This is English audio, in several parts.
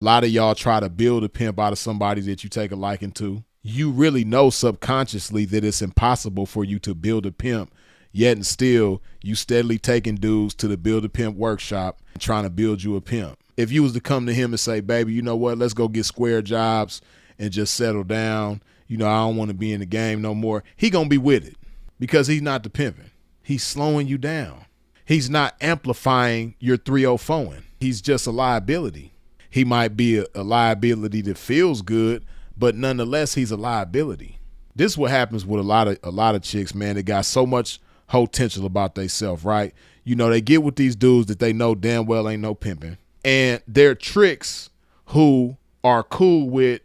A lot of y'all try to build a pimp out of somebody that you take a liking to. You really know subconsciously that it's impossible for you to build a pimp, yet and still you steadily taking dudes to the Build-A-Pimp workshop and trying to build you a pimp. If you was to come to him and say, baby, you know what, let's go get square jobs and just settle down. You know, I don't want to be in the game no more. He gonna be with it because he's not the pimping. He's slowing you down. He's not amplifying your 304ing. He's just a liability. He might be a liability that feels good, but nonetheless, he's a liability. This is what happens with a lot of chicks, man. They got so much potential about themselves, right? You know, they get with these dudes that they know damn well ain't no pimping. And they're tricks who are cool with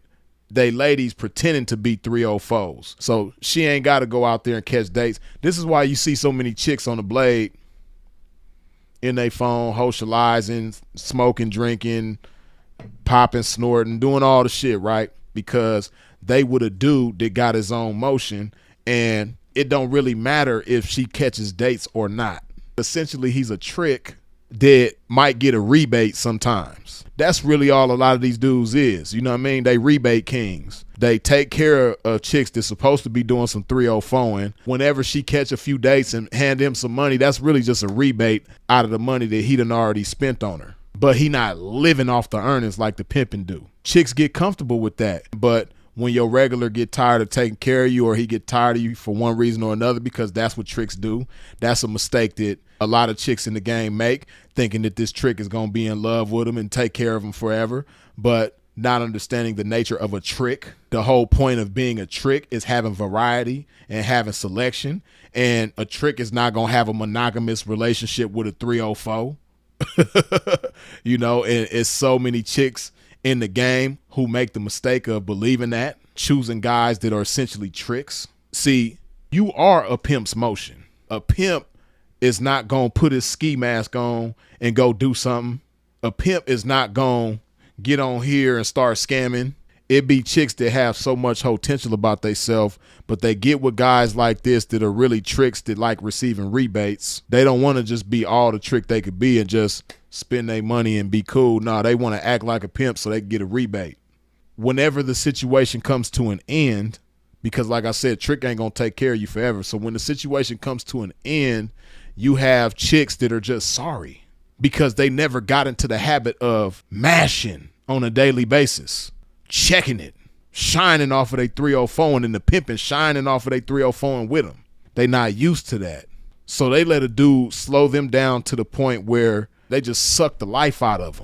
they ladies pretending to be 304s. So she ain't got to go out there and catch dates. This is why you see so many chicks on the blade in their phone, socializing, smoking, drinking, popping, snorting, doing all the shit, right? Because they with a dude that got his own motion, and it don't really matter if she catches dates or not. Essentially, he's a trick that might get a rebate sometimes. That's really all a lot of these dudes is. You know what I mean? They rebate kings. They take care of chicks that's supposed to be doing some 304ing. Whenever she catch a few dates and hand him some money, that's really just a rebate out of the money that he done already spent on her. But he not living off the earnings like the pimping do. Chicks get comfortable with that. But when your regular get tired of taking care of you, or he get tired of you for one reason or another, because that's what tricks do. That's a mistake that a lot of chicks in the game make, thinking that this trick is going to be in love with him and take care of him forever, but not understanding the nature of a trick. The whole point of being a trick is having variety and having selection. And a trick is not going to have a monogamous relationship with a 304. You know, and it's so many chicks in the game who make the mistake of believing that, choosing guys that are essentially tricks. See, you are a pimp's motion. A pimp is not going to put his ski mask on and go do something. A pimp is not going to get on here and start scamming. It be chicks that have so much potential about themselves, but they get with guys like this that are really tricks that like receiving rebates. They don't want to just be all the trick they could be and just spend their money and be cool. No, they want to act like a pimp so they can get a rebate. Whenever the situation comes to an end, because like I said, trick ain't going to take care of you forever. So when the situation comes to an end, you have chicks that are just sorry because they never got into the habit of mashing on a daily basis. Checking it, shining off of their 304 and the pimping shining off of their 304 with them. They not used to that. So they let a dude slow them down to the point where they just suck the life out of them.